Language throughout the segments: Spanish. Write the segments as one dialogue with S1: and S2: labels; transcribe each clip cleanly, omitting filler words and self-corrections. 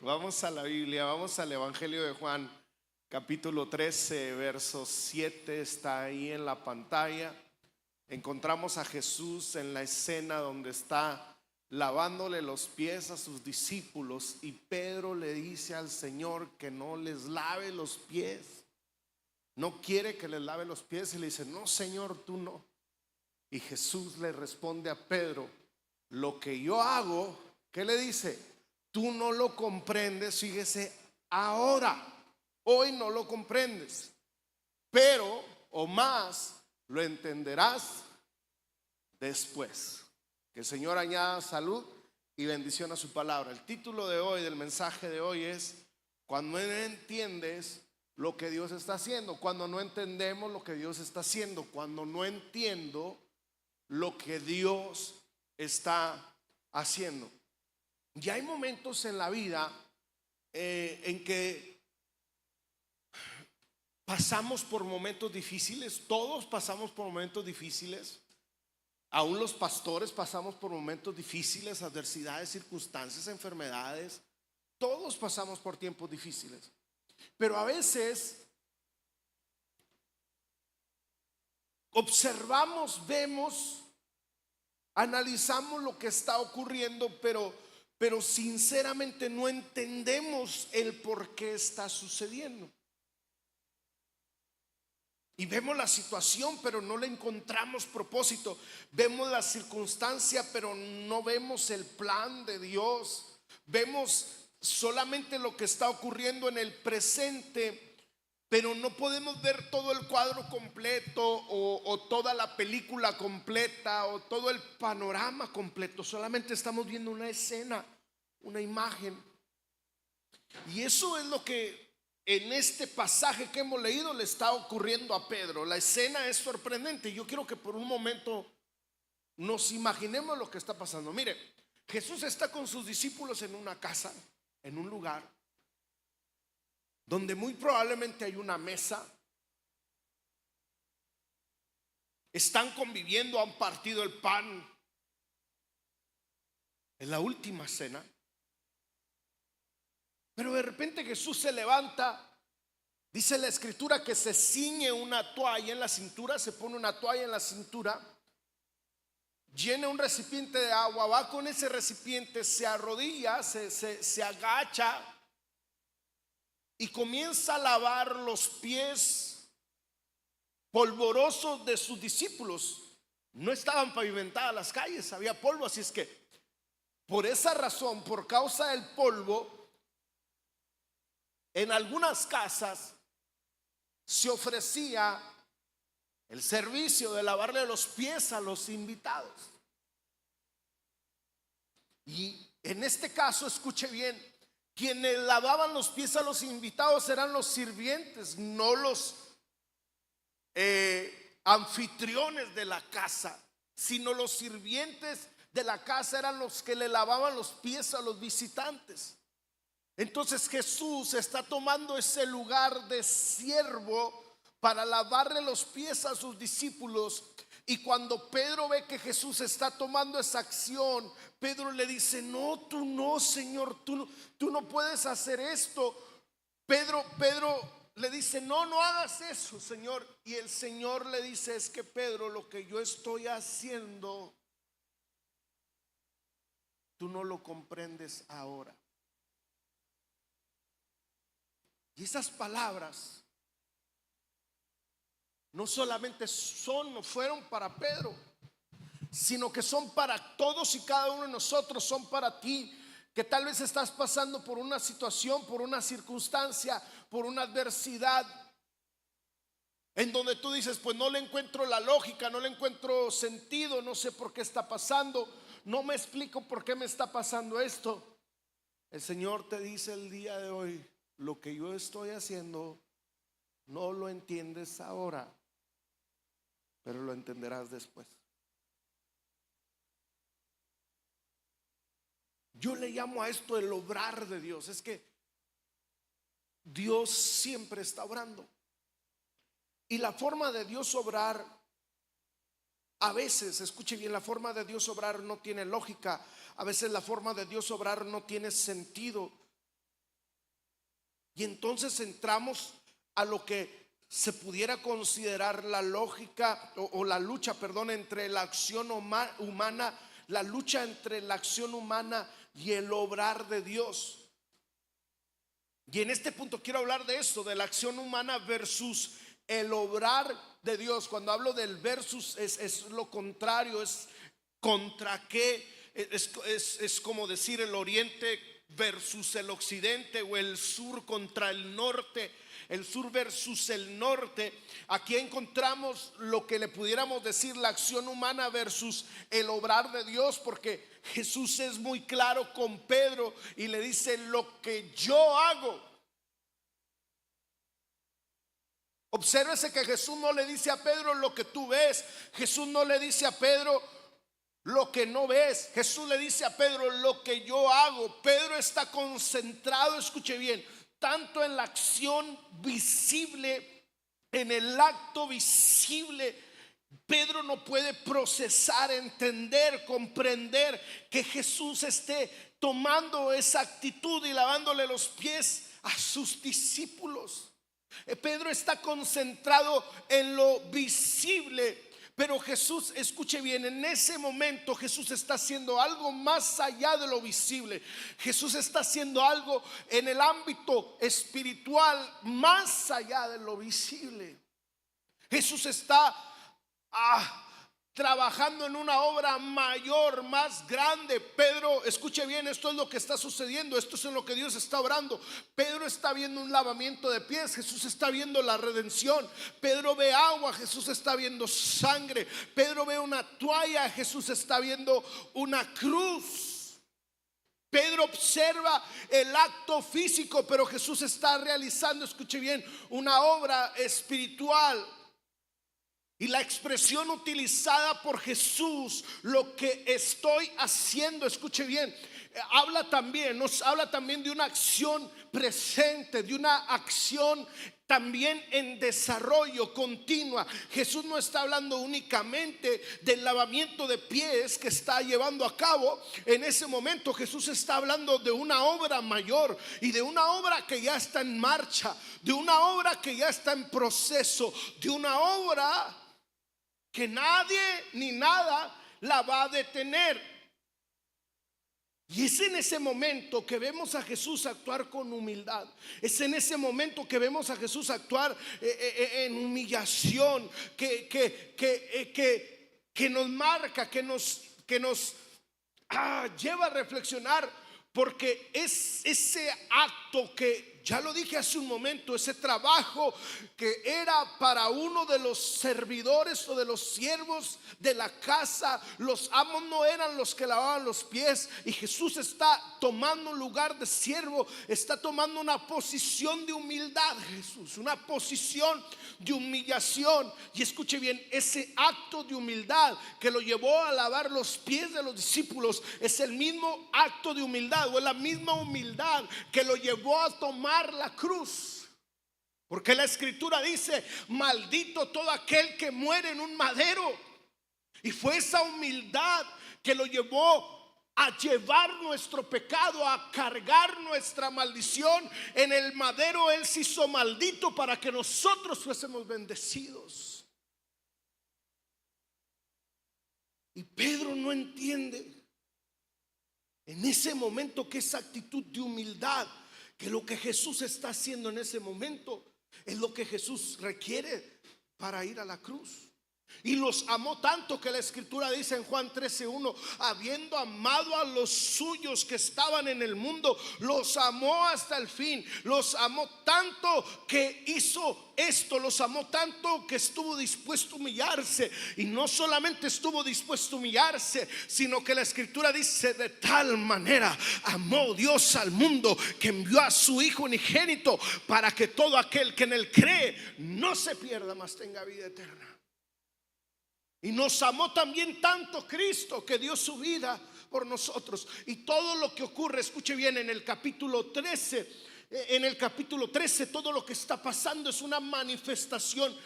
S1: Vamos a la Biblia, vamos al Evangelio de Juan, capítulo 13, verso 7, está ahí en la pantalla. Encontramos a Jesús en la escena donde está lavándole los pies a sus discípulos y Pedro le dice al Señor que no les lave los pies. No quiere que les lave los pies y le dice: no, Señor, tú no. Y Jesús le responde a Pedro: lo que yo hago, ¿qué le dice? Tú no lo comprendes, fíjese, ahora, hoy no lo comprendes, pero o más lo entenderás después. Que el Señor añada salud y bendición a su palabra. El título de hoy, del mensaje de hoy es: cuando no entiendes lo que Dios está haciendo. Cuando no entendemos lo que Dios está haciendo. Cuando no entiendo lo que Dios está haciendo. Y hay momentos en la vida en que pasamos por momentos difíciles. Todos pasamos por momentos difíciles. Aún los pastores pasamos por momentos difíciles, adversidades, circunstancias, enfermedades. Todos pasamos por tiempos difíciles. Pero a veces observamos, vemos, analizamos lo que está ocurriendo, pero sinceramente no entendemos el por qué está sucediendo. Y vemos la situación, pero no le encontramos propósito. Vemos la circunstancia, pero no vemos el plan de Dios. Vemos solamente lo que está ocurriendo en el presente, pero no podemos ver todo el cuadro completo o toda la película completa o todo el panorama completo. Solamente estamos viendo una escena, una imagen. Y eso es lo que en este pasaje que hemos leído le está ocurriendo a Pedro. La escena es sorprendente. Yo quiero que por un momento nos imaginemos lo que está pasando. Mire, Jesús está con sus discípulos en una casa, en un lugar donde muy probablemente hay una mesa. Están conviviendo, han partido el pan. En la última cena. Pero de repente Jesús se levanta. Dice la escritura que se ciñe una toalla en la cintura. Se pone una toalla en la cintura. Llena un recipiente de agua. Va con ese recipiente. Se arrodilla, se agacha y comienza a lavar los pies polvorosos de sus discípulos. No estaban pavimentadas las calles, había polvo. Así es que por esa razón, por causa del polvo, en algunas casas se ofrecía el servicio de lavarle los pies a los invitados. Y en este caso, escuche bien, quienes lavaban los pies a los invitados eran los sirvientes, no los anfitriones de la casa, sino los sirvientes de la casa eran los que le lavaban los pies a los visitantes. Entonces Jesús está tomando ese lugar de siervo para lavarle los pies a sus discípulos. Y cuando Pedro ve que Jesús está tomando esa acción, Pedro le dice: no, tú no, Señor, tú no puedes hacer esto. Pedro le dice: no hagas eso, Señor. Y el Señor le dice: es que Pedro, lo que yo estoy haciendo, tú no lo comprendes ahora. Y esas palabras no solamente fueron para Pedro, sino que son para todos y cada uno de nosotros. Son para ti, que tal vez estás pasando por una situación, por una circunstancia, por una adversidad en donde tú dices: pues no le encuentro la lógica, no le encuentro sentido, no sé por qué está pasando, no me explico por qué me está pasando esto. El Señor te dice el día de hoy: lo que yo estoy haciendo no lo entiendes ahora, pero lo entenderás después. Yo le llamo a esto el obrar de Dios. Es que Dios siempre está obrando. Y la forma de Dios obrar, a veces, escuche bien, la forma de Dios obrar no tiene lógica. A veces la forma de Dios obrar no tiene sentido. Y entonces entramos a lo que se pudiera considerar la lógica o la lucha, perdón, entre la acción humana, la lucha entre la acción humana y el obrar de Dios. Y en este punto quiero hablar de eso, de la acción humana versus el obrar de Dios. Cuando hablo del versus es lo contrario, es contra qué, es como decir el oriente versus el occidente o el sur contra el norte. El sur versus el norte. Aquí encontramos lo que le pudiéramos decir la acción humana versus el obrar de Dios, porque Jesús es muy claro con Pedro y le dice: lo que yo hago. Obsérvese que Jesús no le dice a Pedro lo que tú ves. Jesús no le dice a Pedro lo que no ves. Jesús le dice a Pedro: lo que yo hago. Pedro está concentrado, escuche bien, tanto en la acción visible, en el acto visible. Pedro no puede procesar, entender, comprender que Jesús esté tomando esa actitud y lavándole los pies a sus discípulos. Pedro está concentrado en lo visible. Pero Jesús, escuche bien, en ese momento Jesús está haciendo algo más allá de lo visible. Jesús está haciendo algo en el ámbito espiritual más allá de lo visible. Jesús está trabajando en una obra mayor, más grande. Pedro, escuche bien, esto es lo que está sucediendo, esto es en lo que Dios está obrando. Pedro está viendo un lavamiento de pies, Jesús está viendo la redención. Pedro ve agua, Jesús está viendo sangre. Pedro ve una toalla, Jesús está viendo una cruz. Pedro observa el acto físico, pero Jesús está realizando, escuche bien, una obra espiritual. Y la expresión utilizada por Jesús, lo que estoy haciendo, escuche bien, nos habla también de una acción presente, de una acción también en desarrollo continua. Jesús no está hablando únicamente del lavamiento de pies que está llevando a cabo en ese momento. Jesús está hablando de una obra mayor y de una obra que ya está en marcha, de una obra que ya está en proceso, de una obra que nadie ni nada la va a detener. Y es en ese momento que vemos a Jesús actuar con humildad. Es en ese momento que vemos a Jesús actuar en humillación, que nos marca, que nos lleva a reflexionar. Porque es ese acto que, ya lo dije hace un momento, ese trabajo que era para uno de los servidores o de los siervos de la casa. Los amos no eran los que lavaban los pies, y Jesús está tomando un lugar de siervo, está tomando una posición de humildad. Jesús, una posición de humillación. Y escuche bien, ese acto de humildad que lo llevó a lavar los pies de los discípulos es el mismo acto de humildad, o es la misma humildad que lo llevó a tomar la cruz. Porque la escritura dice: maldito todo aquel que muere en un madero. Y fue esa humildad que lo llevó a llevar nuestro pecado, a cargar nuestra maldición. En el madero Él se hizo maldito para que nosotros fuésemos bendecidos. Y Pedro no entiende en ese momento que esa actitud de humildad, que lo que Jesús está haciendo en ese momento es lo que Jesús requiere para ir a la cruz. Y los amó tanto que la escritura dice en Juan 13:1: habiendo amado a los suyos que estaban en el mundo, los amó hasta el fin. Los amó tanto que hizo esto, los amó tanto que estuvo dispuesto a humillarse. Y no solamente estuvo dispuesto a humillarse, sino que la escritura dice: de tal manera amó Dios al mundo que envió a su Hijo unigénito, para que todo aquel que en él cree no se pierda, mas tenga vida eterna. Y nos amó también tanto Cristo, que dio su vida por nosotros. Y todo lo que ocurre, escuche bien, en el capítulo 13 En el capítulo 13 todo lo que está pasando es una manifestación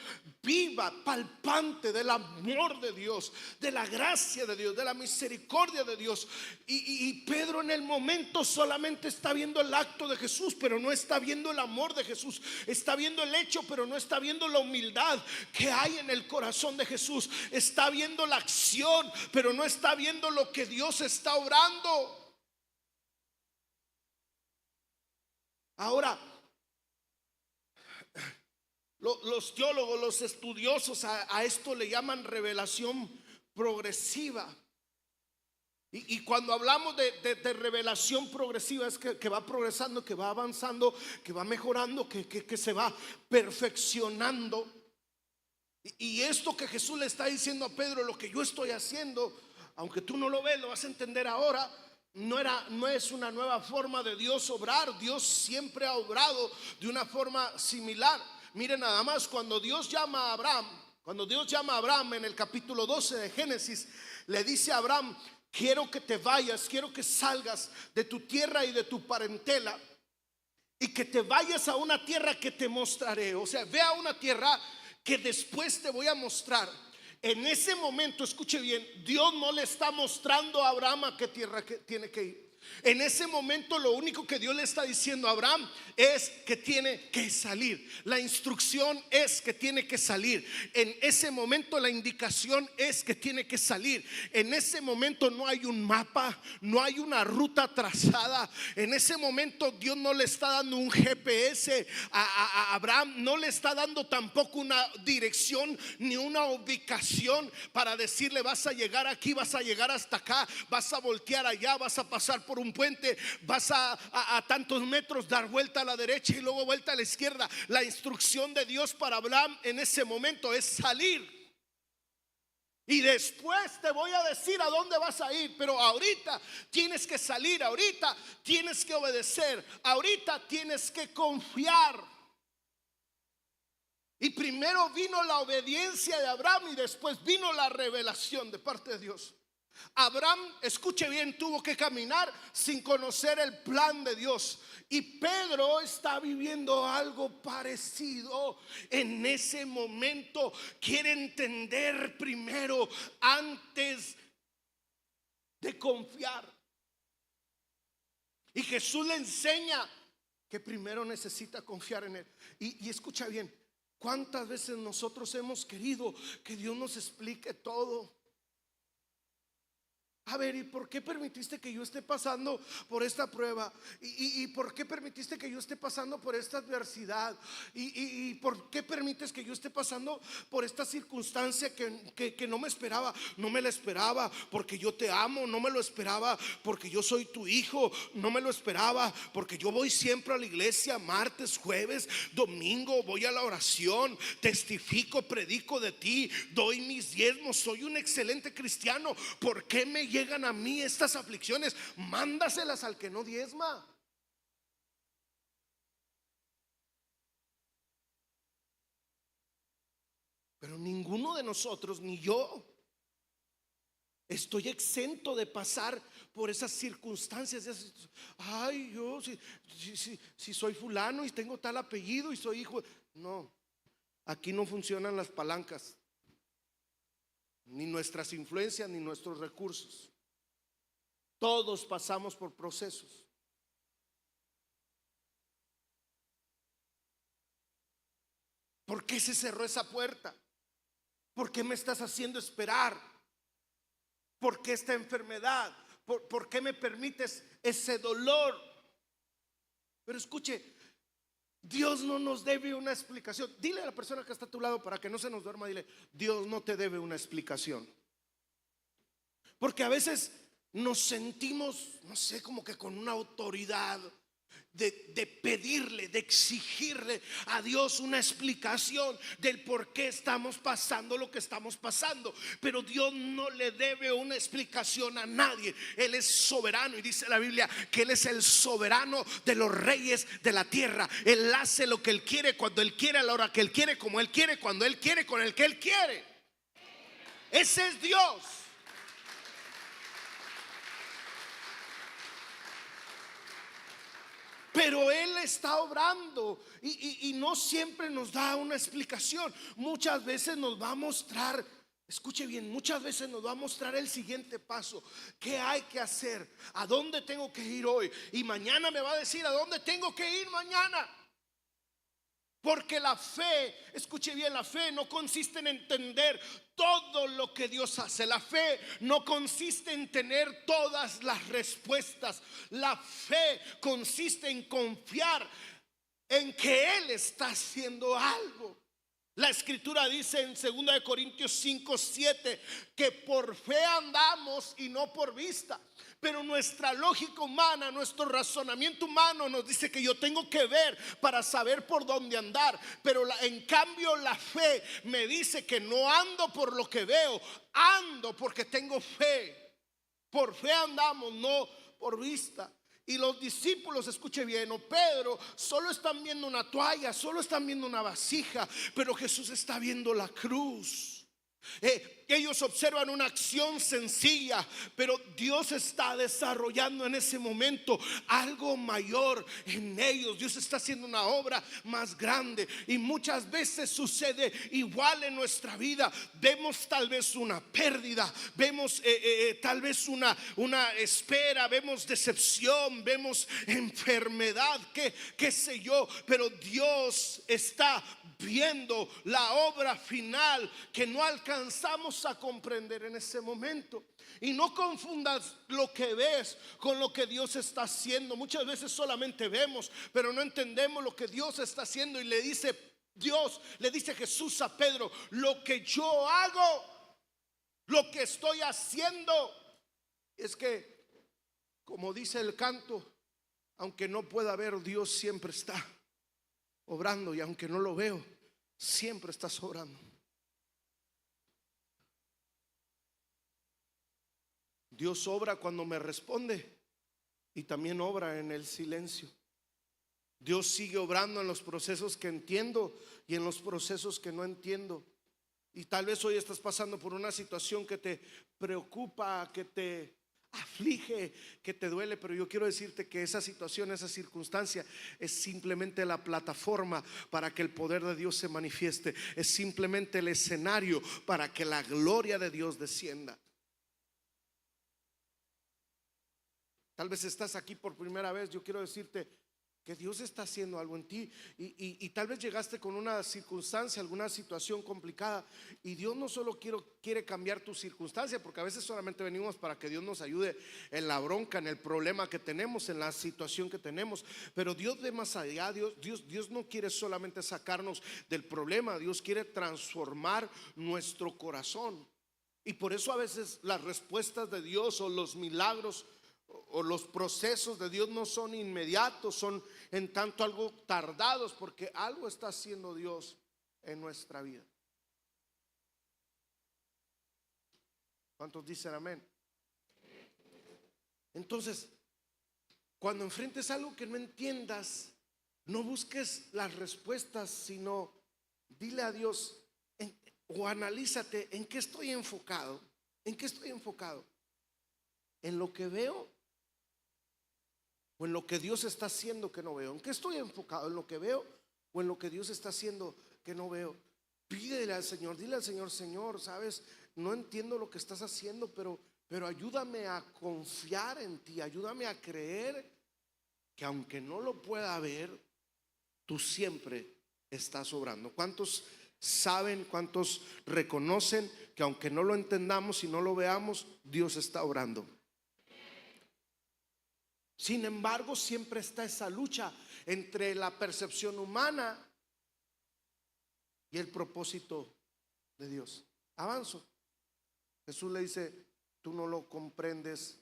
S1: viva, palpante del amor de Dios, de la gracia de Dios, de la misericordia de Dios. Y Pedro en el momento solamente está viendo el acto de Jesús, pero no está viendo el amor de Jesús. Está viendo el hecho, pero no está viendo la humildad que hay en el corazón de Jesús. Está viendo la acción, pero no está viendo lo que Dios está obrando. Ahora, los teólogos, los estudiosos a esto le llaman revelación progresiva. Y cuando hablamos de revelación progresiva es que va progresando, que va avanzando, que va mejorando, que se va perfeccionando. Y esto que Jesús le está diciendo a Pedro, lo que yo estoy haciendo, aunque tú no lo ves, lo vas a entender ahora. No es una nueva forma de Dios obrar. Dios siempre ha obrado de una forma similar. Miren nada más, cuando Dios llama a Abraham en el capítulo 12 de Génesis, le dice a Abraham: quiero que te vayas, quiero que salgas de tu tierra y de tu parentela y que te vayas a una tierra que te mostraré. O sea, ve a una tierra que después te voy a mostrar. En ese momento, escuche bien, Dios no le está mostrando a Abraham a qué tierra tiene que ir. En ese momento lo único que Dios le está diciendo a Abraham es que tiene que salir. La instrucción es que tiene que salir. En ese momento la indicación es que tiene que salir. En ese momento no hay un mapa, no hay una ruta trazada. En ese momento Dios no le está dando un GPS a Abraham, no le está dando tampoco una dirección ni una ubicación para decirle: vas a llegar aquí, vas a llegar hasta acá, vas a voltear allá, vas a pasar por un puente, vas a tantos metros, dar vuelta a la derecha y luego vuelta a la izquierda. La instrucción de Dios para Abraham en ese momento es salir. Y después te voy a decir a dónde vas a ir, pero ahorita tienes que salir, ahorita tienes que obedecer, ahorita tienes que confiar. Y primero vino la obediencia de Abraham y después vino la revelación de parte de Dios. Abraham, escuche bien, tuvo que caminar sin conocer el plan de Dios. Y Pedro está viviendo algo parecido. En ese momento quiere entender primero antes de confiar. Y Jesús le enseña que primero necesita confiar en él. Y escucha bien, ¿cuántas veces nosotros hemos querido que Dios nos explique todo? A ver, ¿y por qué permitiste que yo esté pasando por esta prueba? ¿Y por qué permitiste que yo esté pasando por esta adversidad? ¿Y por qué permites que yo esté pasando por esta circunstancia que no me esperaba? No me la esperaba porque yo te amo, no me lo esperaba porque yo soy tu hijo, no me lo esperaba porque yo voy siempre a la iglesia, martes, jueves, domingo, voy a la oración, testifico, predico de ti, doy mis diezmos, soy un excelente cristiano. ¿Por qué me llegan a mí estas aflicciones? Mándaselas al que no diezma. Pero ninguno de nosotros, ni yo, estoy exento de pasar por esas circunstancias. Ay, yo si soy fulano y tengo tal apellido y soy hijo. No, aquí no funcionan las palancas, ni nuestras influencias, ni nuestros recursos. Todos pasamos por procesos. ¿Por qué se cerró esa puerta? ¿Por qué me estás haciendo esperar? ¿Por qué esta enfermedad? ¿Por qué me permites ese dolor? Pero escuche, Dios no nos debe una explicación. Dile a la persona que está a tu lado, para que no se nos duerma, dile: Dios no te debe una explicación. Porque a veces nos sentimos, no sé, como que con una autoridad de pedirle, de exigirle a Dios una explicación del por qué estamos pasando lo que estamos pasando. Pero Dios no le debe una explicación a nadie. Él es soberano y dice la Biblia que Él es el soberano de los reyes de la tierra. Él hace lo que Él quiere, cuando Él quiere, a la hora que Él quiere, como Él quiere, cuando Él quiere, con el que Él quiere. Ese es Dios. Pero Él está obrando y no siempre nos da una explicación. Muchas veces nos va a mostrar, escuche bien, muchas veces nos va a mostrar el siguiente paso. ¿Qué hay que hacer? ¿A dónde tengo que ir hoy? Y mañana me va a decir a dónde tengo que ir mañana. Porque la fe, escuche bien, la fe no consiste en entender todo lo que Dios hace. La fe no consiste en tener todas las respuestas. La fe consiste en confiar en que Él está haciendo algo. La escritura dice en 2 Corintios 5:7 que por fe andamos y no por vista. Pero nuestra lógica humana, nuestro razonamiento humano nos dice que yo tengo que ver para saber por dónde andar. Pero en cambio la fe me dice que no ando por lo que veo, ando porque tengo fe. Por fe andamos, no por vista. Y los discípulos, escuche bien, o Pedro, solo están viendo una toalla, solo están viendo una vasija, pero Jesús está viendo la cruz. Ellos observan una acción sencilla, pero Dios está desarrollando en ese momento algo mayor en ellos. Dios está haciendo una obra más grande. Y muchas veces sucede igual en nuestra vida. Vemos tal vez una pérdida, vemos tal vez una espera, vemos decepción, vemos enfermedad, qué sé yo. Pero Dios está viendo la obra final que no alcanzamos a comprender en ese momento. Y no confundas lo que ves con lo que Dios está haciendo. Muchas veces solamente vemos, pero no entendemos lo que Dios está haciendo. Y le dice Jesús a Pedro: lo que yo hago, lo que estoy haciendo, es que, como dice el canto, aunque no pueda ver, Dios siempre está obrando, y aunque no lo veo, siempre estás obrando. Dios obra cuando me responde y también obra en el silencio. Dios sigue obrando en los procesos que entiendo y en los procesos que no entiendo. Y tal vez hoy estás pasando por una situación que te preocupa, que te aflige, que te duele, pero yo quiero decirte que esa situación, esa circunstancia es simplemente la plataforma para que el poder de Dios se manifieste. Es simplemente el escenario para que la gloria de Dios descienda. Tal vez estás aquí por primera vez. Yo quiero decirte que Dios está haciendo algo en ti y tal vez llegaste con una circunstancia, alguna situación complicada, y Dios no solo quiere cambiar tu circunstancia, porque a veces solamente venimos para que Dios nos ayude en la bronca, en el problema que tenemos, en la situación que tenemos, pero Dios ve más allá. Dios no quiere solamente sacarnos del problema. Dios quiere transformar nuestro corazón. Y por eso a veces las respuestas de Dios o los milagros o los procesos de Dios no son inmediatos, son en tanto algo tardados, porque algo está haciendo Dios en nuestra vida. ¿Cuántos dicen amén? Entonces, cuando enfrentes algo que no entiendas, no busques las respuestas, sino dile a Dios o analízate: ¿en qué estoy enfocado? ¿En qué estoy enfocado? ¿En lo que veo o en lo que Dios está haciendo que no veo? ¿En qué estoy enfocado? ¿En lo que veo o en lo que Dios está haciendo que no veo? Pídele al Señor, dile al Señor: Señor, sabes, no entiendo lo que estás haciendo, pero ayúdame a confiar en ti, ayúdame a creer que aunque no lo pueda ver, tú siempre estás obrando. ¿Cuántos saben, cuántos reconocen que aunque no lo entendamos y no lo veamos, Dios está obrando? Sin embargo, siempre está esa lucha entre la percepción humana y el propósito de Dios. Avanzo. Jesús le dice: tú no lo comprendes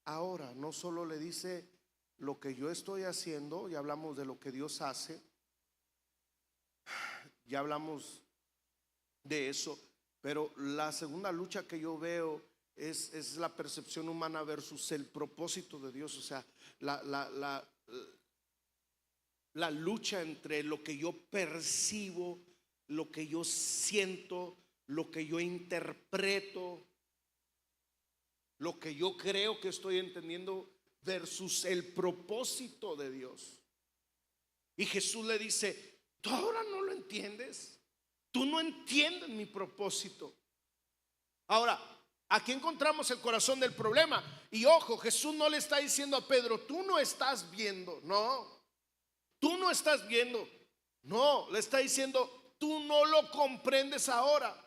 S1: ahora. No solo le dice lo que yo estoy haciendo, ya hablamos de lo que Dios hace, ya hablamos de eso, pero la segunda lucha que yo veo es la percepción humana versus el propósito de Dios. O sea, la lucha entre lo que yo percibo, lo que yo siento, lo que yo interpreto, lo que yo creo que estoy entendiendo versus el propósito de Dios. Y Jesús le dice: ¿tú ahora no lo entiendes? Tú no entiendes mi propósito. Ahora, aquí encontramos el corazón del problema. Y ojo, Jesús no le está diciendo a Pedro: tú no estás viendo. No, tú no estás viendo. No, le está diciendo: tú no lo comprendes ahora.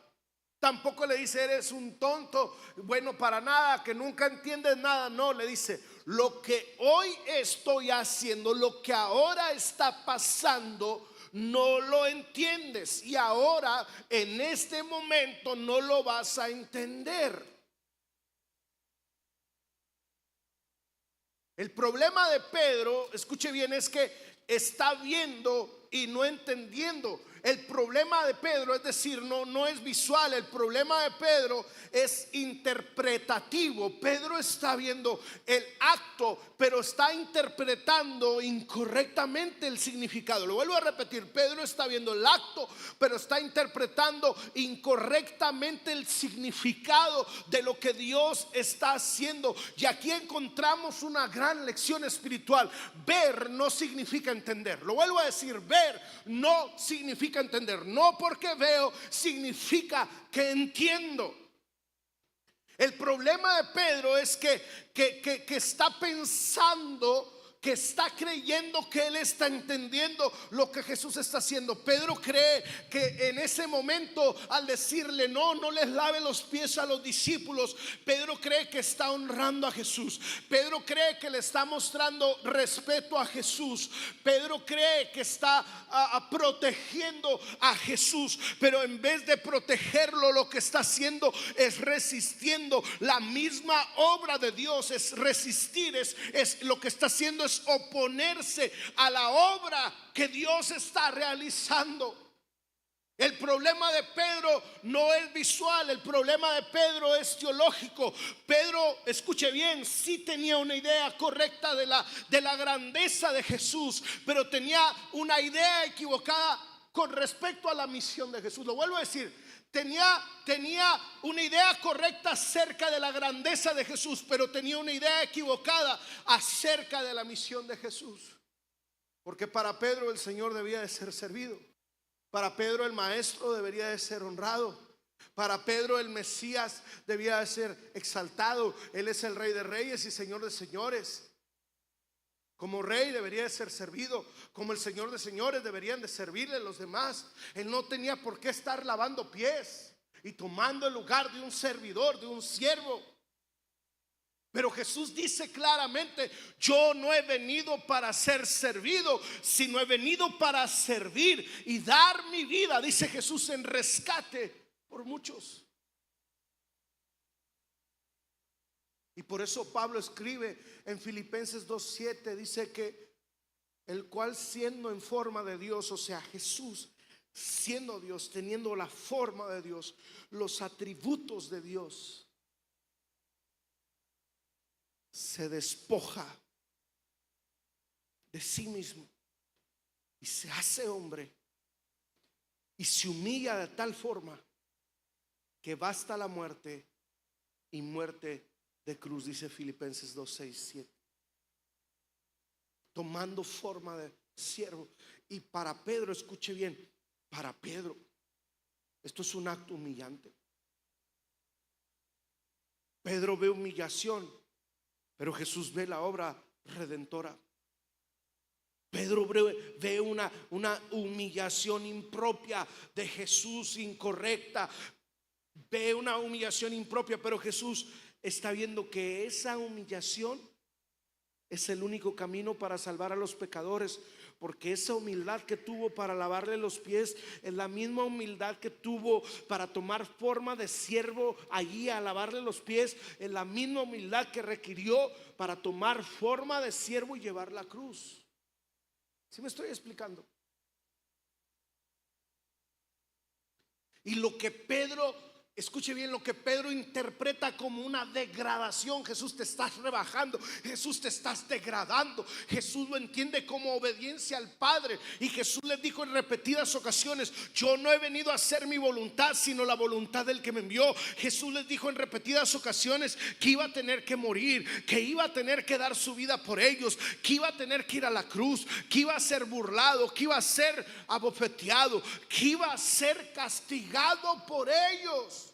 S1: Tampoco le dice: eres un tonto, bueno para nada, que nunca entiendes nada. No, le dice: lo que hoy estoy haciendo, lo que ahora está pasando, no lo entiendes, y ahora en este momento no lo vas a entender. El problema de Pedro, escuche bien, es que está viendo y no entendiendo. El problema de Pedro, es decir, no es visual. El problema de Pedro es interpretativo. Pedro está viendo el acto, pero está interpretando incorrectamente el significado. Lo vuelvo a repetir: Pedro está viendo el acto, pero está interpretando incorrectamente el significado de lo que Dios está haciendo. Y aquí encontramos una gran lección espiritual. Ver no significa entender. Lo vuelvo a decir: ver no significa entender. No porque veo significa que entiendo. El problema de Pedro es que está pensando, que está creyendo que él está entendiendo lo que Jesús está haciendo. Pedro cree que en ese momento, al decirle: no les lave los pies a los discípulos, Pedro cree que está honrando a Jesús. Pedro cree que le está mostrando respeto a Jesús. Pedro cree que está protegiendo a Jesús, pero en vez de protegerlo, lo que está haciendo es resistiendo la misma obra de Dios. Es resistir, es lo que está haciendo es oponerse a la obra que Dios está realizando. El problema de Pedro no es visual, el problema de Pedro es teológico. Pedro, escuche bien, sí tenía una idea correcta de la grandeza de Jesús, pero tenía una idea equivocada con respecto a la misión de Jesús. Lo vuelvo a decir: tenía una idea correcta acerca de la grandeza de Jesús, pero tenía una idea equivocada acerca de la misión de Jesús. Porque para Pedro el Señor debía de ser servido. Para Pedro el Maestro debería de ser honrado. Para Pedro el Mesías debía de ser exaltado. Él es el Rey de Reyes y Señor de Señores. Como rey debería de ser servido. Como el Señor de señores deberían de servirle a los demás. Él no tenía por qué estar lavando pies y tomando el lugar de un servidor, de un siervo. Pero Jesús dice claramente: yo no he venido para ser servido, sino he venido para servir y dar mi vida, dice Jesús, en rescate por muchos. Y por eso Pablo escribe en Filipenses 2:7, dice que el cual, siendo en forma de Dios, o sea, Jesús siendo Dios, teniendo la forma de Dios, los atributos de Dios, se despoja de sí mismo y se hace hombre y se humilla de tal forma que va hasta la muerte, y muerte de cruz, dice Filipenses 2:6-7, tomando forma de siervo. Y para Pedro, escuche bien, para Pedro esto es un acto humillante. Pedro ve humillación, pero Jesús ve la obra redentora. Pedro ve una humillación impropia de Jesús, incorrecta. Ve una humillación impropia, pero Jesús está viendo que esa humillación es el único camino para salvar a los pecadores. Porque esa humildad que tuvo para lavarle los pies es la misma humildad que tuvo para tomar forma de siervo allí a lavarle los pies. Es la misma humildad que requirió para tomar forma de siervo y llevar la cruz. ¿Sí me estoy explicando? Y lo que Pedro Escuche bien, lo que Pedro interpreta como una degradación. Jesús, te estás rebajando, Jesús, te estás degradando. Jesús lo entiende como obediencia al Padre. Y Jesús les dijo en repetidas ocasiones: yo no he venido a hacer mi voluntad, sino la voluntad del que me envió. Jesús les dijo en repetidas ocasiones que iba a tener que morir, que iba a tener que dar su vida por ellos, que iba a tener que ir a la cruz, que iba a ser burlado, que iba a ser abofeteado, que iba a ser castigado por ellos.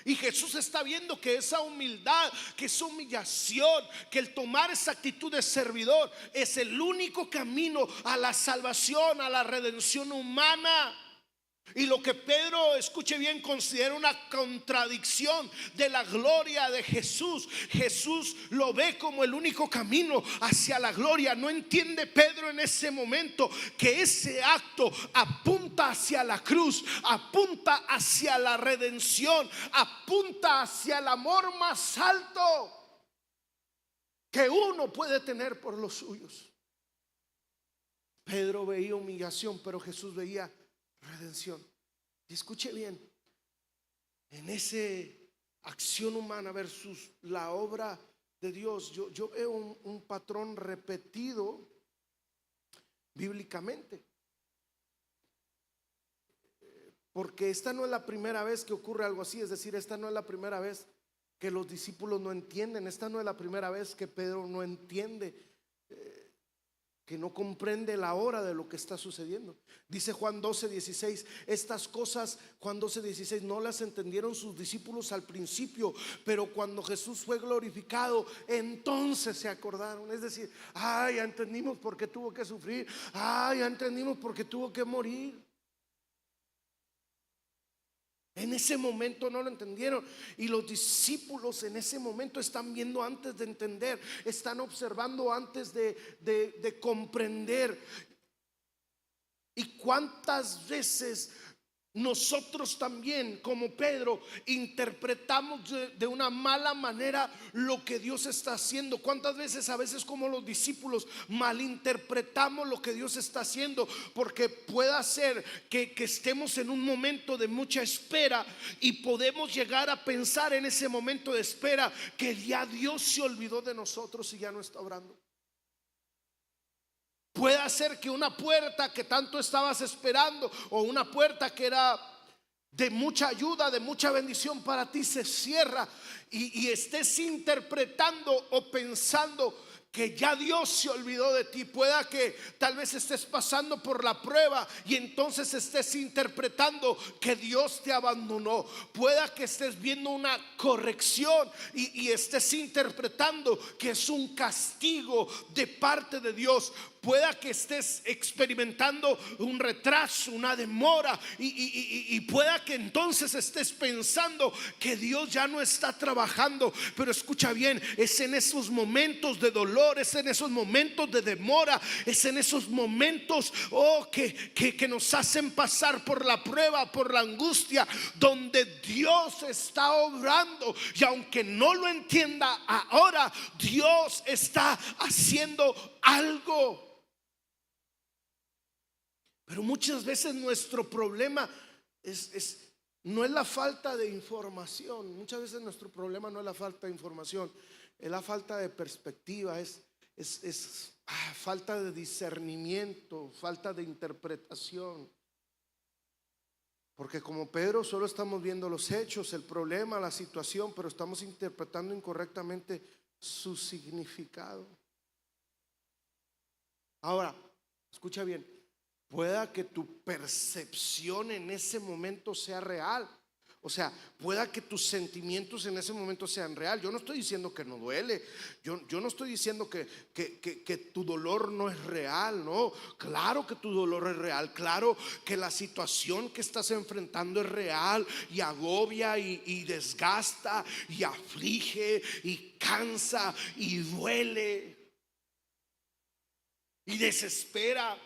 S1: Y Jesús está viendo que esa humildad, que esa humillación, que el tomar esa actitud de servidor es el único camino a la salvación, a la redención humana. Y lo que Pedro, escuche bien, considera una contradicción de la gloria de Jesús. Jesús lo ve como el único camino hacia la gloria. No entiende Pedro en ese momento que ese acto apunta hacia la cruz, apunta hacia la redención, apunta hacia el amor más alto que uno puede tener por los suyos. Pedro veía humillación, pero Jesús veía redención. Y escuche bien, en ese acción humana versus la obra de Dios, yo veo un patrón repetido bíblicamente, porque esta no es la primera vez que ocurre algo así. Es decir, esta no es la primera vez que los discípulos no entienden, esta no es la primera vez que Pedro no entiende, que no comprende la hora de lo que está sucediendo. Dice Juan 12:16, estas cosas, Juan 12:16, no las entendieron sus discípulos al principio, pero cuando Jesús fue glorificado, entonces se acordaron. Es decir, ya entendimos por qué tuvo que sufrir, ya entendimos por qué tuvo que morir. En ese momento no lo entendieron, y los discípulos en ese momento están viendo antes de entender, están observando antes de comprender. Y cuántas veces nosotros también, como Pedro, interpretamos de una mala manera lo que Dios está haciendo. Cuántas veces, a veces como los discípulos, malinterpretamos lo que Dios está haciendo, porque puede ser que estemos en un momento de mucha espera y podemos llegar a pensar en ese momento de espera que ya Dios se olvidó de nosotros y ya no está obrando. Puede ser que una puerta que tanto estabas esperando, o una puerta que era de mucha ayuda, de mucha bendición para ti, se cierra y estés interpretando o pensando que ya Dios se olvidó de ti. Pueda que tal vez estés pasando por la prueba y entonces estés interpretando que Dios te abandonó. Pueda que estés viendo una corrección y estés interpretando que es un castigo de parte de Dios. Pueda que estés experimentando un retraso, una demora, y pueda que entonces estés pensando que Dios ya no está trabajando. Pero escucha bien, es en esos momentos de dolor, es en esos momentos de demora, es en esos momentos que nos hacen pasar por la prueba, por la angustia, donde Dios está obrando. Y aunque no lo entienda ahora, Dios está haciendo algo. Pero muchas veces nuestro problema no es la falta de información. Muchas veces nuestro problema no es la falta de información, es la falta de perspectiva, es falta de discernimiento, falta de interpretación. Porque como Pedro solo estamos viendo los hechos, el problema, la situación, pero estamos interpretando incorrectamente su significado. Ahora, escucha bien. Pueda que tu percepción en ese momento sea real. O sea, pueda que tus sentimientos en ese momento sean real. Yo no estoy diciendo que no duele. Yo no estoy diciendo que tu dolor no es real. No, claro que tu dolor es real. Claro que la situación que estás enfrentando es real y agobia y desgasta y aflige y cansa y duele y desespera.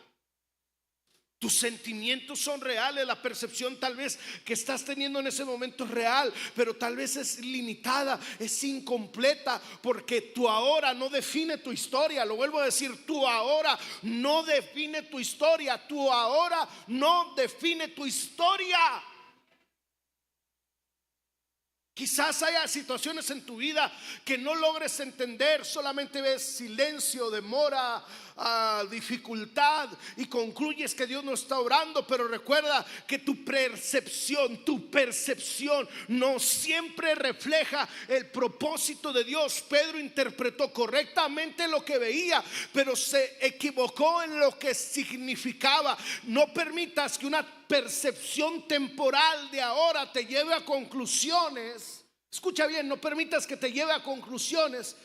S1: Tus sentimientos son reales, la percepción tal vez que estás teniendo en ese momento es real, pero tal vez es limitada, es incompleta, porque tu ahora no define tu historia. Lo vuelvo a decir, tu ahora no define tu historia, tu ahora no define tu historia. Quizás haya situaciones en tu vida que no logres entender, solamente ves silencio, demora, dificultad y concluyes que Dios no está obrando. Pero recuerda que tu percepción no siempre refleja el propósito de Dios. Pedro interpretó correctamente lo que veía, pero se equivocó en lo que significaba. No permitas que una percepción temporal de ahora te lleve a conclusiones. Escucha bien, no permitas que te lleve a conclusiones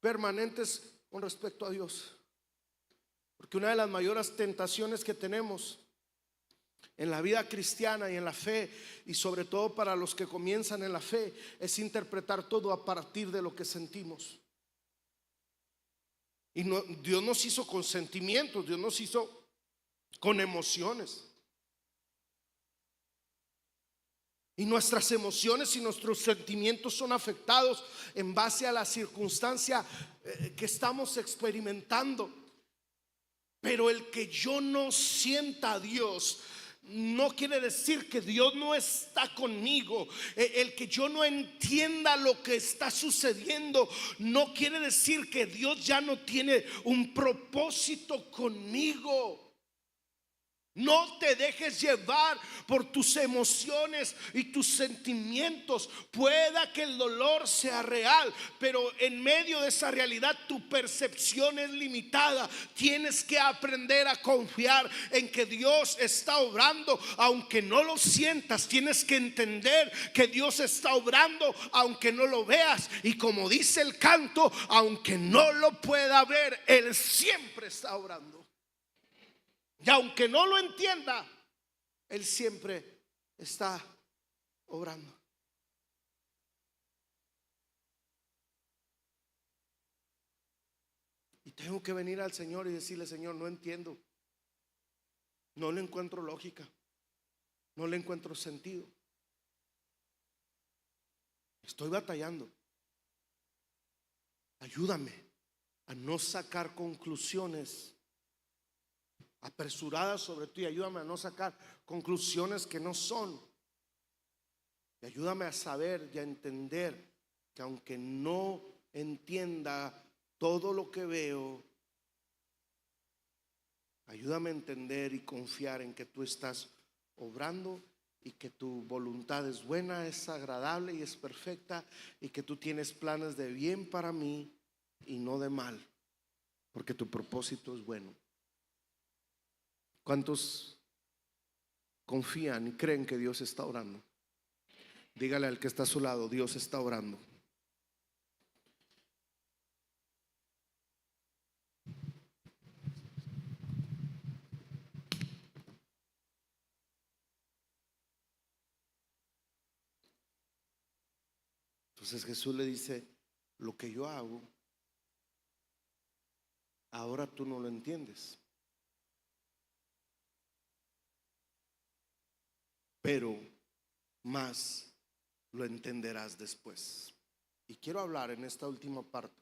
S1: permanentes con respecto a Dios. Porque una de las mayores tentaciones que tenemos en la vida cristiana y en la fe, y sobre todo para los que comienzan en la fe, es interpretar todo a partir de lo que sentimos. Y no, Dios nos hizo con sentimientos, Dios nos hizo con emociones. Y nuestras emociones y nuestros sentimientos son afectados en base a la circunstancia que estamos experimentando. Pero el que yo no sienta a Dios no quiere decir que Dios no está conmigo. El que yo no entienda lo que está sucediendo no quiere decir que Dios ya no tiene un propósito conmigo. No te dejes llevar por tus emociones y tus sentimientos. Pueda que el dolor sea real, pero en medio de esa realidad tu percepción es limitada. Tienes que aprender a confiar en que Dios está obrando, aunque no lo sientas. Tienes que entender que Dios está obrando, aunque no lo veas. Y como dice el canto, aunque no lo pueda ver, Él siempre está obrando. Y aunque no lo entienda, Él siempre está obrando. Y tengo que venir al Señor y decirle: Señor, no entiendo, no le encuentro lógica, no le encuentro sentido, estoy batallando. Ayúdame a no sacar conclusiones apresuradas sobre ti. Ayúdame a no sacar conclusiones que no son. Y ayúdame a saber y a entender que aunque no entienda todo lo que veo, ayúdame a entender y confiar en que tú estás obrando y que tu voluntad es buena, es agradable y es perfecta, y que tú tienes planes de bien para mí y no de mal, porque tu propósito es bueno. ¿Cuántos confían y creen que Dios está orando? Dígale al que está a su lado: Dios está orando. Entonces Jesús le dice: lo que yo hago, ahora tú no lo entiendes, pero más lo entenderás después. Y quiero hablar en esta última parte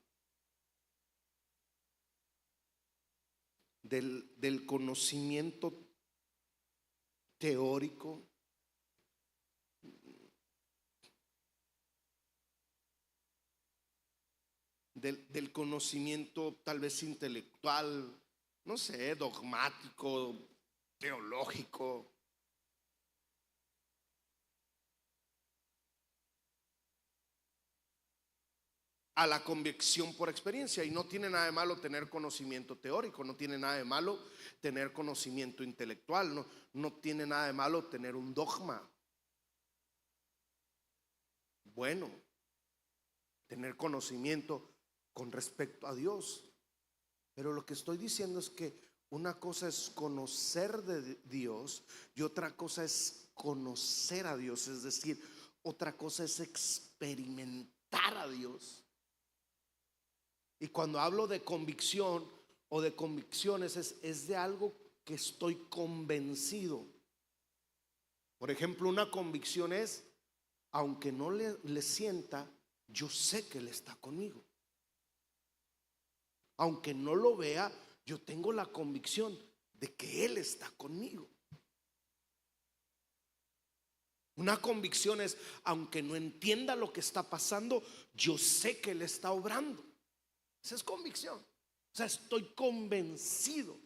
S1: del conocimiento teórico, del conocimiento tal vez intelectual, no sé, dogmático, teológico, a la convicción por experiencia. Y no tiene nada de malo tener conocimiento teórico, no tiene nada de malo tener conocimiento intelectual, no tiene nada de malo tener un dogma. Bueno, tener conocimiento con respecto a Dios. Pero lo que estoy diciendo es que una cosa es conocer de Dios y otra cosa es conocer a Dios. Es decir, otra cosa es experimentar a Dios. Y cuando hablo de convicción o de convicciones, es de algo que estoy convencido. Por ejemplo, una convicción es: aunque no le sienta, yo sé que Él está conmigo. Aunque no lo vea, yo tengo la convicción de que Él está conmigo. Una convicción es, aunque no entienda lo que está pasando, yo sé que Él está obrando. Esa es convicción. O sea, estoy convencido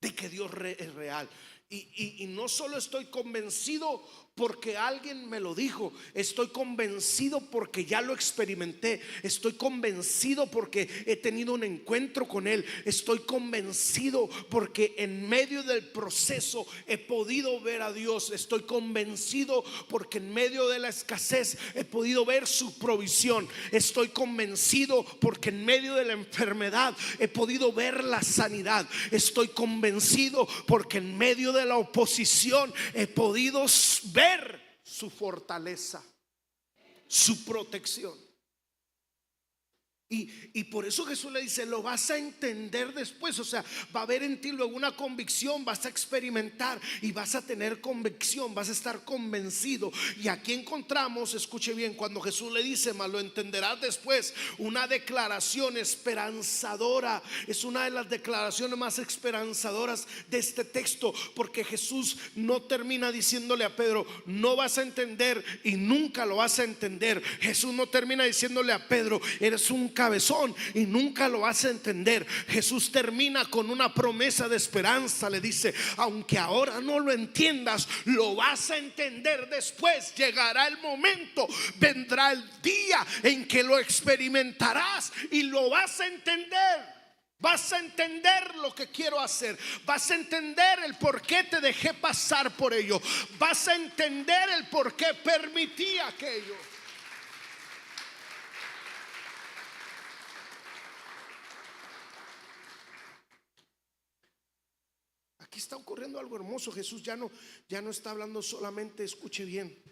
S1: de que Dios es real. Y no solo estoy convencido porque alguien me lo dijo, estoy convencido porque ya lo experimenté, estoy convencido porque he tenido un encuentro con Él, estoy convencido porque en medio del proceso he podido ver a Dios, estoy convencido porque en medio de la escasez he podido ver su provisión, estoy convencido porque en medio de la enfermedad he podido ver la sanidad, estoy convencido porque en medio de la oposición he podido ver su fortaleza, su protección. Y por eso Jesús le dice, lo vas a entender después. O sea, va a haber en ti luego una convicción, vas a experimentar y vas a tener convicción, vas a estar convencido. Y aquí encontramos, escuche bien, cuando Jesús le dice, mas lo entenderás después, una declaración esperanzadora. Es una de las declaraciones más esperanzadoras de este texto, porque Jesús no termina diciéndole a Pedro, no vas a entender y nunca lo vas a entender. Jesús no termina diciéndole a Pedro, eres un cabezón y nunca lo vas a entender. Jesús termina con una promesa de esperanza. Le dice, aunque ahora no lo entiendas, lo vas a entender después. Llegará el momento, vendrá el día en que lo experimentarás y lo vas a entender. Vas a entender lo que quiero hacer. Vas a entender el por qué te dejé pasar por ello. Vas a entender el por qué permití aquello. Aquí está ocurriendo algo hermoso. Jesús ya no está hablando solamente, escuche bien,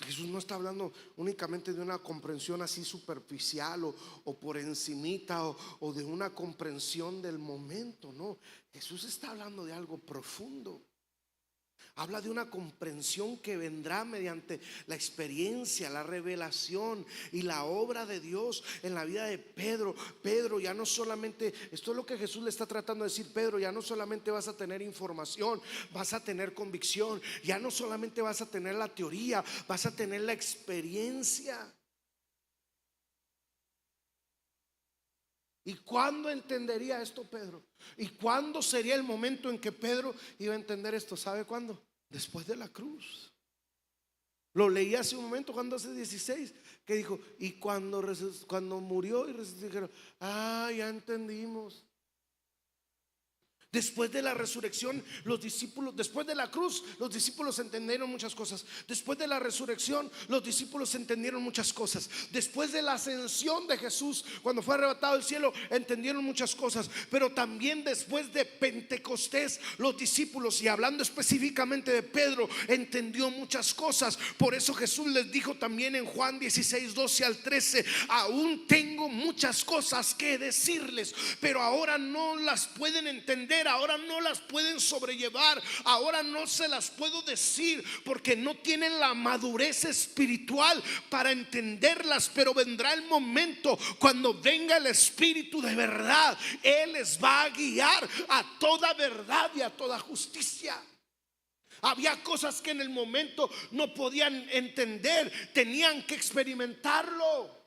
S1: Jesús no está hablando únicamente de una comprensión así superficial o por encimita o de una comprensión del momento. No, Jesús está hablando de algo profundo. Habla de una comprensión que vendrá mediante la experiencia, la revelación y la obra de Dios en la vida de Pedro. Pedro, ya no solamente, esto es lo que Jesús le está tratando de decir, Pedro, ya no solamente vas a tener información, vas a tener convicción, ya no solamente vas a tener la teoría, vas a tener la experiencia. ¿Y cuándo entendería esto Pedro? ¿Y cuándo sería el momento en que Pedro iba a entender esto? ¿Sabe cuándo? Después de la cruz. Lo leí hace un momento, cuando hace 16, que dijo, y cuando murió y resucitó, dijeron, ya entendimos. Después de la resurrección, los discípulos, después de la cruz, los discípulos entendieron muchas cosas. Después de la resurrección, los discípulos entendieron muchas cosas. Después de la ascensión de Jesús, cuando fue arrebatado al cielo, entendieron muchas cosas. Pero también después de Pentecostés, los discípulos, y hablando específicamente de Pedro, entendió muchas cosas. Por eso Jesús les dijo también en Juan 16, 12 al 13, aún tengo muchas cosas que decirles, pero ahora no las pueden entender, ahora no las pueden sobrellevar, ahora no se las puedo decir porque no tienen la madurez espiritual para entenderlas. Pero vendrá el momento cuando venga el Espíritu de verdad, Él les va a guiar a toda verdad y a toda justicia. Había cosas que en el momento no podían entender, tenían que experimentarlo.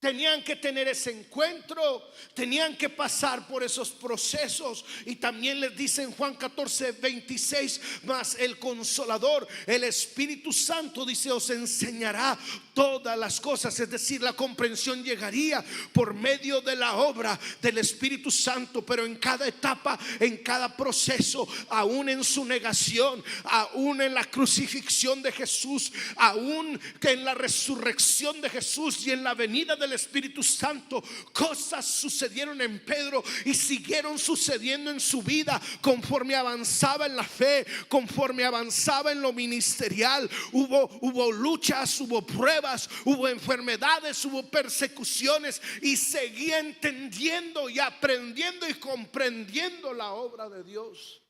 S1: Tenían que tener ese encuentro, tenían que pasar por esos procesos. Y también les dice en Juan 14, 26, mas el Consolador, el Espíritu Santo, dice, os enseñará todas las cosas. Es decir, la comprensión llegaría por medio de la obra del Espíritu Santo. Pero en cada etapa, en cada proceso, aún en su negación, aún en la crucifixión de Jesús, aún en la resurrección de Jesús y en la venida del Espíritu Santo, cosas sucedieron en Pedro y siguieron sucediendo en su vida conforme avanzaba en la fe, conforme avanzaba en lo ministerial. Hubo luchas, hubo pruebas, hubo enfermedades, hubo persecuciones, y seguía entendiendo y aprendiendo y comprendiendo la obra de Dios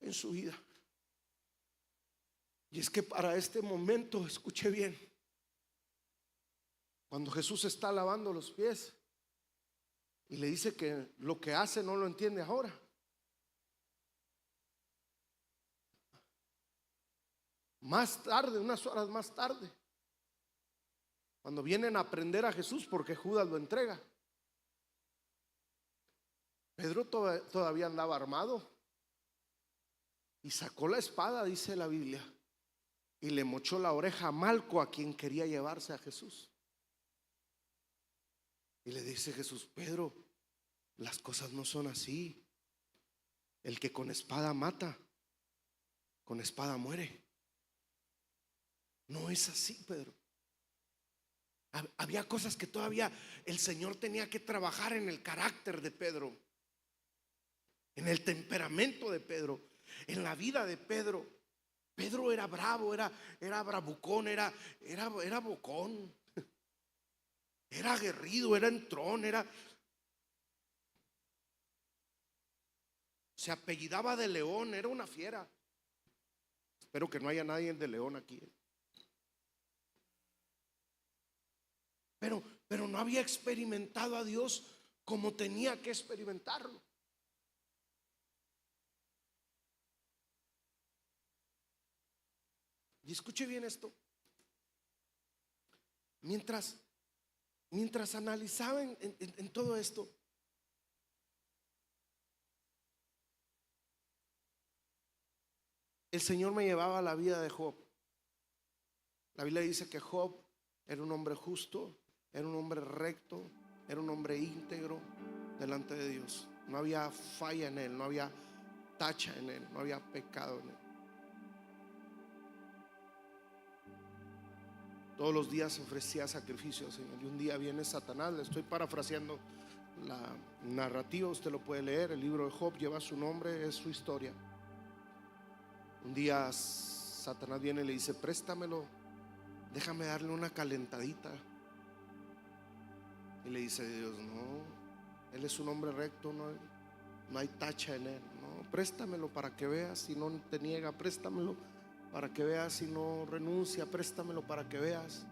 S1: en su vida. Y es que para este momento, escuche bien, cuando Jesús está lavando los pies y le dice que lo que hace no lo entiende ahora, Más tarde, unas horas más tarde, cuando vienen a prender a Jesús porque Judas lo entrega, Pedro todavía andaba armado y sacó la espada, dice la Biblia, y le mochó la oreja a Malco, a quien quería llevarse a Jesús. Y le dice Jesús: Pedro, las cosas no son así. El que con espada mata, con espada muere. No es así, Pedro. Había cosas que todavía el Señor tenía que trabajar en el carácter de Pedro, en el temperamento de Pedro, en la vida de Pedro. Pedro era bravo, era bravucón, era bocón, era aguerrido, era entrón, se apellidaba de León, era una fiera. Espero que no haya nadie de León aquí. Pero no había experimentado a Dios como tenía que experimentarlo. Y escuche bien esto. Mientras analizaba en todo esto, el Señor me llevaba a la vida de Job. La Biblia dice que Job era un hombre justo, era un hombre recto, era un hombre íntegro delante de Dios. No había falla en él, no había tacha en él, no había pecado en él. Todos los días ofrecía sacrificios, Señor. Y un día viene Satanás, le estoy parafraseando la narrativa, usted lo puede leer. El libro de Job lleva su nombre, es su historia. Un día Satanás viene y le dice: préstamelo, déjame darle una calentadita. Y le dice Dios: no, él es un hombre recto, no hay tacha en él. No, préstamelo para que veas si no te niega, préstamelo para que veas si no renuncia, préstamelo para que veas.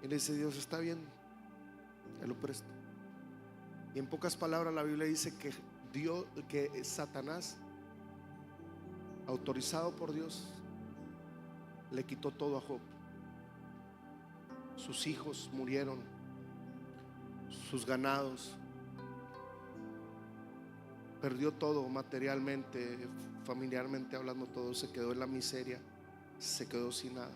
S1: Y le dice Dios: está bien, te lo presto. Y en pocas palabras la Biblia dice que Satanás, autorizado por Dios, le quitó todo a Job. Sus hijos murieron, sus ganados, perdió todo materialmente, familiarmente hablando, todo. Se quedó en la miseria, se quedó sin nada.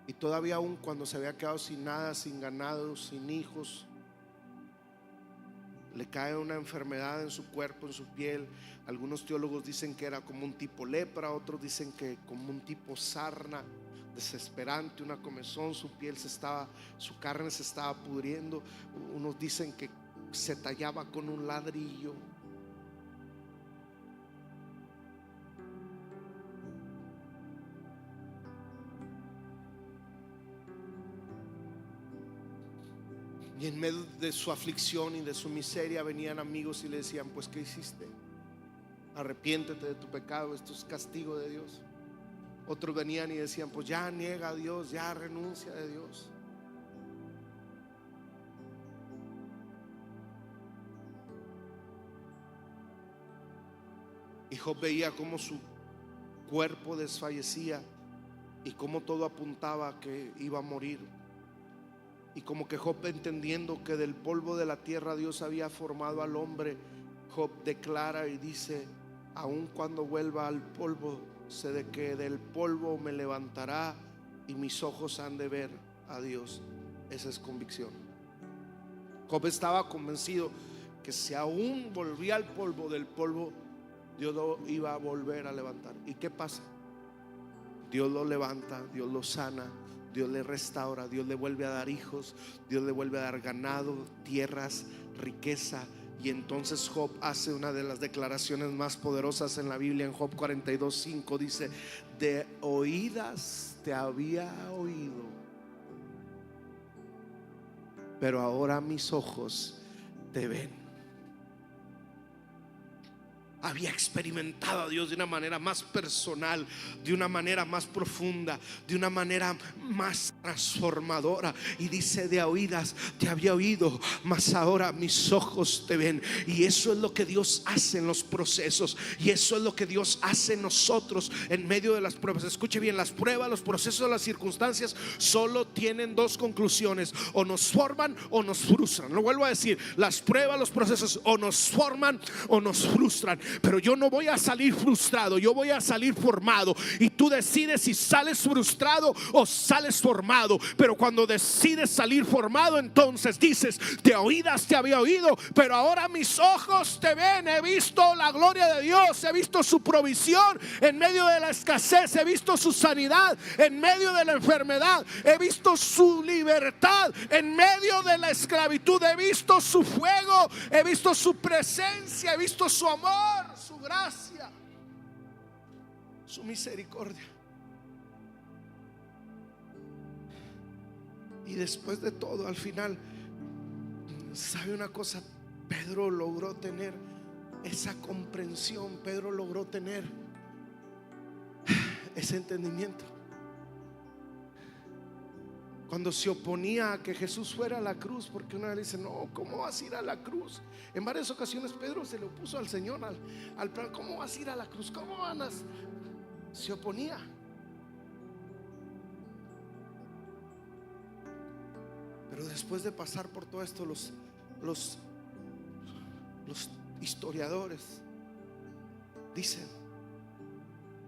S1: Y todavía aún cuando se había quedado sin nada, sin ganados, sin hijos, le cae una enfermedad en su cuerpo, en su piel. Algunos teólogos dicen que era como un tipo lepra, otros dicen que como un tipo sarna desesperante, una comezón. Su carne se estaba pudriendo. Unos dicen que se tallaba con un ladrillo. Y en medio de su aflicción y de su miseria venían amigos y le decían: pues ¿qué hiciste? Arrepiéntete de tu pecado, esto es castigo de Dios. Otros venían y decían: pues ya niega a Dios, ya renuncia de Dios. Y Job veía cómo su cuerpo desfallecía y cómo todo apuntaba a que iba a morir. Y como que Job, entendiendo que del polvo de la tierra Dios había formado al hombre, Job declara y dice: aun cuando vuelva al polvo, sé de que del polvo me levantará y mis ojos han de ver a Dios. Esa es convicción. Job estaba convencido que si aún volvía al polvo, del polvo Dios lo iba a volver a levantar. ¿Y qué pasa? Dios lo levanta, Dios lo sana, Dios le restaura, Dios le vuelve a dar hijos, Dios le vuelve a dar ganado, tierras, riqueza. Y entonces Job hace una de las declaraciones más poderosas en la Biblia. En Job 42:5 dice: de oídas te había oído, pero ahora mis ojos te ven. había experimentado a Dios de una manera más personal, de una manera más profunda, de una manera más transformadora. Y dice: de oídas te había oído, mas ahora mis ojos te ven. Y eso es lo que Dios hace en los procesos, y eso es lo que Dios hace en nosotros en medio de las pruebas. Escuche bien: las pruebas, los procesos, las circunstancias solo tienen dos conclusiones: o nos forman o nos frustran. Lo vuelvo a decir: las pruebas, los procesos, o nos forman o nos frustran. Pero yo no voy a salir frustrado, yo voy a salir formado. Y tú decides si sales frustrado o sales formado. Pero cuando decides salir formado, entonces dices: de oídas te había oído, pero ahora mis ojos te ven. He visto la gloria de Dios, he visto su provisión en medio de la escasez, he visto su sanidad en medio de la enfermedad, he visto su libertad en medio de la esclavitud, he visto su fuego, he visto su presencia, he visto su amor, su gracia, su misericordia. Y después de todo, al final, ¿sabe una cosa? Pedro logró tener esa comprensión, Pedro logró tener ese entendimiento. Cuando se oponía a que Jesús fuera a la cruz, porque una vez le dice: no, ¿cómo vas a ir a la cruz? En varias ocasiones Pedro se le opuso al Señor, al plan. ¿Cómo vas a ir a la cruz? ¿Cómo van a...? Se oponía. Pero después de pasar por todo esto, los historiadores dicen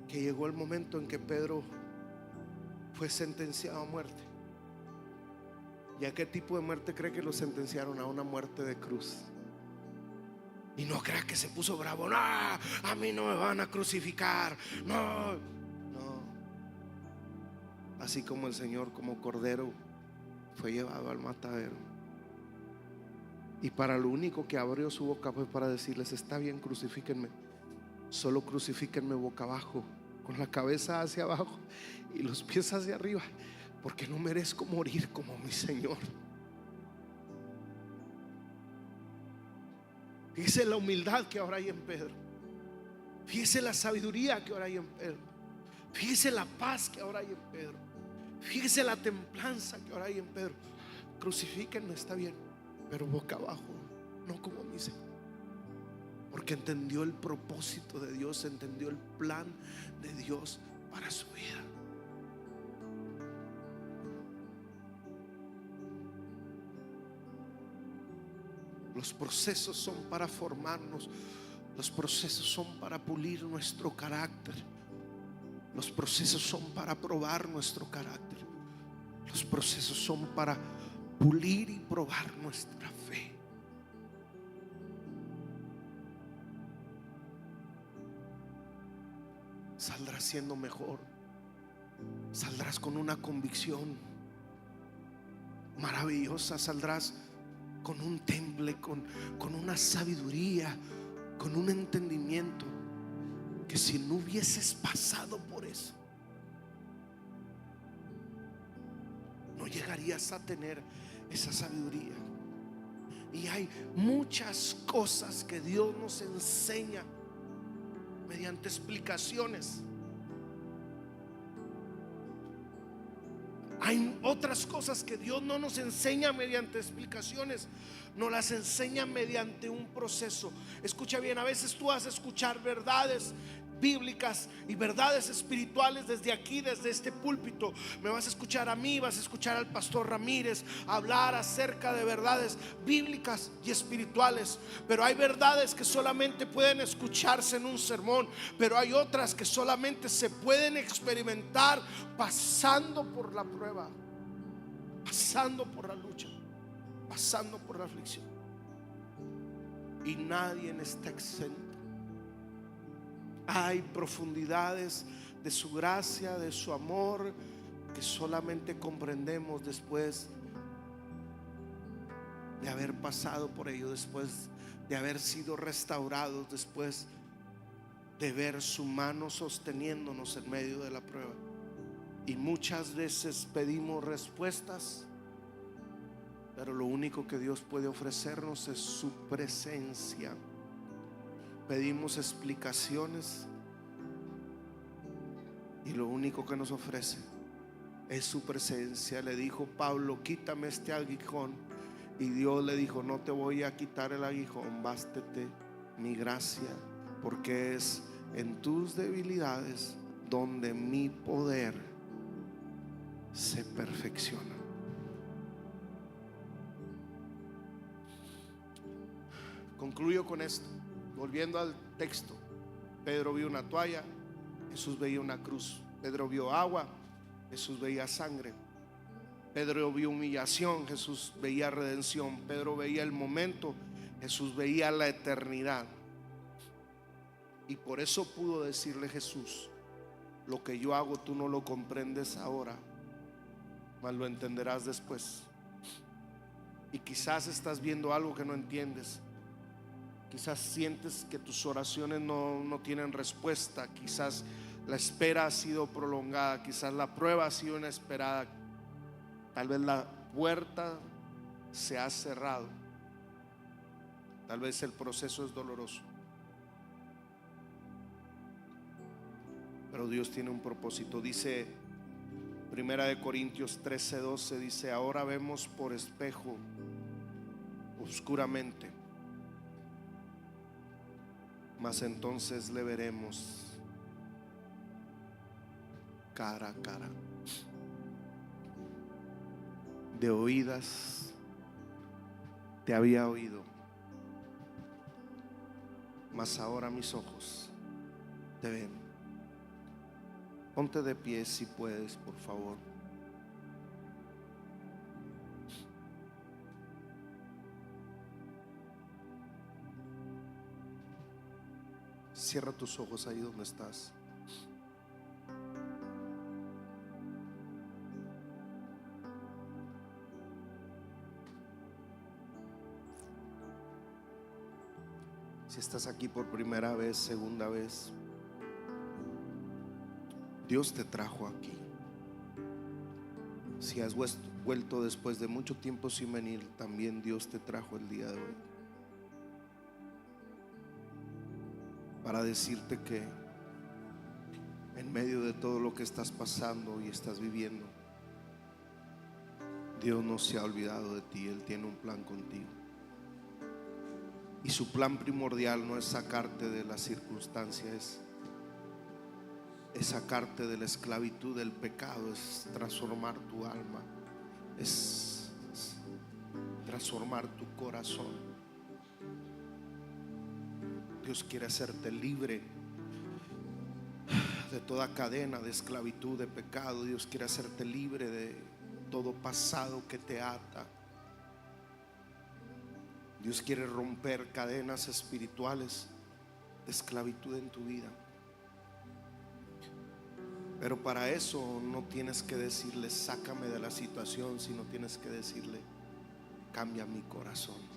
S1: que llegó el momento en que Pedro fue sentenciado a muerte. ¿Y a qué tipo de muerte cree que lo sentenciaron? A una muerte de cruz. Y no crea que se puso bravo: no, a mí no me van a crucificar. No, no. Así como el Señor, como cordero, fue llevado al matadero. Y para lo único que abrió su boca fue para decirles: está bien, crucifíquenme, solo crucifíquenme boca abajo, con la cabeza hacia abajo y los pies hacia arriba, porque no merezco morir como mi Señor. Fíjese la humildad que ahora hay en Pedro. Fíjese la sabiduría que ahora hay en Pedro. Fíjese la paz que ahora hay en Pedro. Fíjese la templanza que ahora hay en Pedro. Crucifíquenme, está bien, pero boca abajo, no como mi Señor. Porque entendió el propósito de Dios, entendió el plan de Dios para su vida. Los procesos son para formarnos. Los procesos son para pulir nuestro carácter. Los procesos son para probar nuestro carácter. Los procesos son para pulir y probar nuestra fe. Saldrás siendo mejor. Saldrás con una convicción maravillosa. Saldrás con un temple, con una sabiduría, con un entendimiento que si no hubieses pasado por eso, no llegarías a tener esa sabiduría. Y hay muchas cosas que Dios nos enseña mediante explicaciones. Hay otras cosas que Dios no nos enseña mediante explicaciones, nos las enseña mediante un proceso. Escucha bien: a veces tú vas a escuchar verdades bíblicas y verdades espirituales desde aquí, desde este púlpito. Me vas a escuchar a mí, vas a escuchar al pastor Ramírez hablar acerca de verdades bíblicas y espirituales. Pero hay verdades que solamente pueden escucharse en un sermón, pero hay otras que solamente se pueden experimentar pasando por la prueba, pasando por la lucha, pasando por la aflicción. Y nadie está exento. Hay profundidades de su gracia, de su amor, que solamente comprendemos después de haber pasado por ello, después de haber sido restaurados, después de ver su mano sosteniéndonos en medio de la prueba. Y muchas veces pedimos respuestas, pero lo único que Dios puede ofrecernos es su presencia. pedimos explicaciones y lo único que nos ofrece es su presencia. Le dijo Pablo: quítame este aguijón. Y Dios le dijo: no te voy a quitar el aguijón, bástete mi gracia, porque es en tus debilidades donde mi poder se perfecciona. Concluyo con esto, volviendo al texto. Pedro vio una toalla, Jesús veía una cruz. Pedro vio agua, Jesús veía sangre. Pedro vio humillación, Jesús veía redención. Pedro veía el momento, Jesús veía la eternidad. Y por eso pudo decirle Jesús: lo que yo hago tú no lo comprendes ahora, mas lo entenderás después. Y quizás estás viendo algo que no entiendes. Quizás sientes que tus oraciones no tienen respuesta. Quizás la espera ha sido prolongada. Quizás la prueba ha sido inesperada. Tal vez la puerta se ha cerrado. Tal vez el proceso es doloroso. Pero Dios tiene un propósito. Dice Primera de Corintios 13:12, dice: ahora vemos por espejo, oscuramente, mas entonces le veremos cara a cara. De oídas te había oído, mas ahora mis ojos te ven. Ponte de pie si puedes, por favor. Cierra tus ojos ahí donde estás. Si estás aquí por primera vez, segunda vez, Dios te trajo aquí. Si has vuelto después de mucho tiempo sin venir, también Dios te trajo el día de hoy para decirte que en medio de todo lo que estás pasando y estás viviendo, Dios no se ha olvidado de ti. Él tiene un plan contigo. Y su plan primordial no es sacarte de las circunstancias, es sacarte de la esclavitud del pecado, es transformar tu alma, es transformar tu corazón. Dios quiere hacerte libre de toda cadena de esclavitud, de pecado. Dios quiere hacerte libre de todo pasado que te ata. Dios quiere romper cadenas espirituales de esclavitud en tu vida. Pero para eso no tienes que decirle: sácame de la situación, sino tienes que decirle: cambia mi corazón.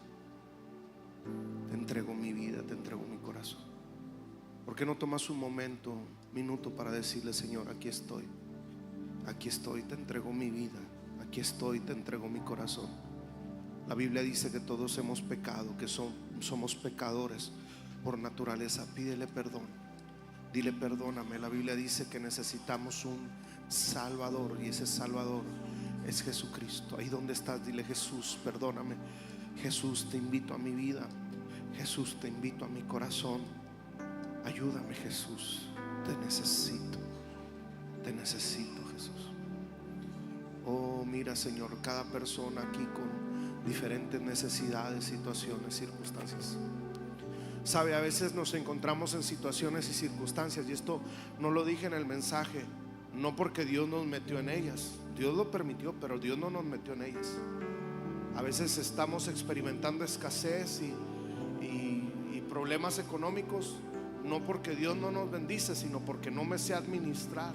S1: Te entrego mi vida, te entrego mi corazón. ¿Por qué no tomas un minuto para decirle: Señor, aquí estoy, te entrego mi vida, aquí estoy, te entrego mi corazón? La Biblia dice que todos hemos pecado, que somos pecadores por naturaleza. Pídele perdón, dile: perdóname. La Biblia dice que necesitamos un Salvador, y ese Salvador es Jesucristo. Ahí donde estás, dile: Jesús, perdóname. Jesús, te invito a mi vida. Jesús, te invito a mi corazón. Ayúdame, Jesús, te necesito Jesús. Oh, mira, Señor, cada persona aquí con diferentes necesidades, situaciones, circunstancias. Sabe, a veces nos encontramos en situaciones y circunstancias, y esto no lo dije en el mensaje, no porque Dios nos metió en ellas. Dios lo permitió, pero Dios no nos metió en ellas. A veces estamos experimentando escasez y problemas económicos, no porque Dios no nos bendice, sino porque no me sé administrar,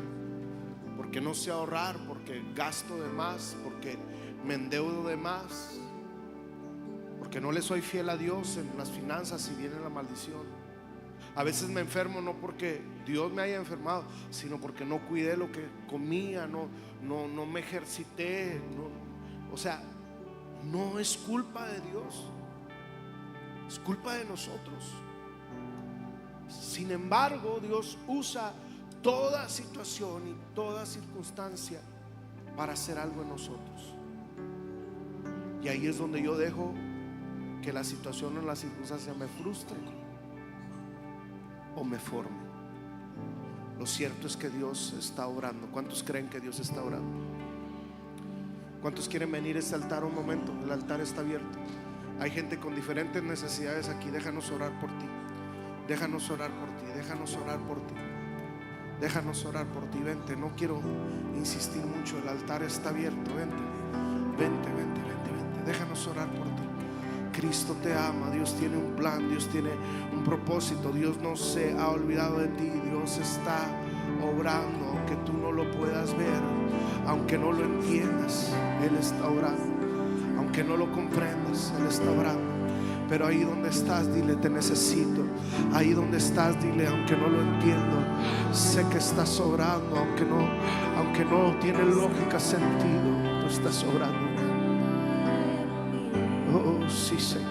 S1: porque no sé ahorrar, porque gasto de más, porque me endeudo de más, porque no le soy fiel a Dios en las finanzas y viene la maldición. A veces me enfermo no porque Dios me haya enfermado, sino porque no cuidé lo que comía, no me ejercité, o sea, no es culpa de Dios, es culpa de nosotros. Sin embargo, Dios usa toda situación y toda circunstancia para hacer algo en nosotros. Y ahí es donde yo dejo que la situación o la circunstancia me frustre o me forme. Lo cierto es que Dios está obrando. ¿Cuántos creen que Dios está obrando? ¿Cuántos quieren venir a este altar un momento? El altar está abierto. Hay gente con diferentes necesidades aquí. Déjanos orar por ti. Déjanos orar por ti. Déjanos orar por ti. Déjanos orar por ti. Vente, no quiero insistir mucho. El altar está abierto. Vente, vente, vente, vente, vente. Déjanos orar por ti. Cristo te ama. Dios tiene un plan. Dios tiene un propósito. Dios no se ha olvidado de ti. Dios está obrando, aunque tú no lo puedas ver, aunque no lo entiendas. Él está obrando. Aunque no lo comprendas, Él está obrando. Pero ahí donde estás, dile: te necesito. Ahí donde estás, dile: aunque no lo entiendo, sé que estás obrando. Aunque no tiene lógica, sentido, tú estás obrando. Oh, sí, Señor.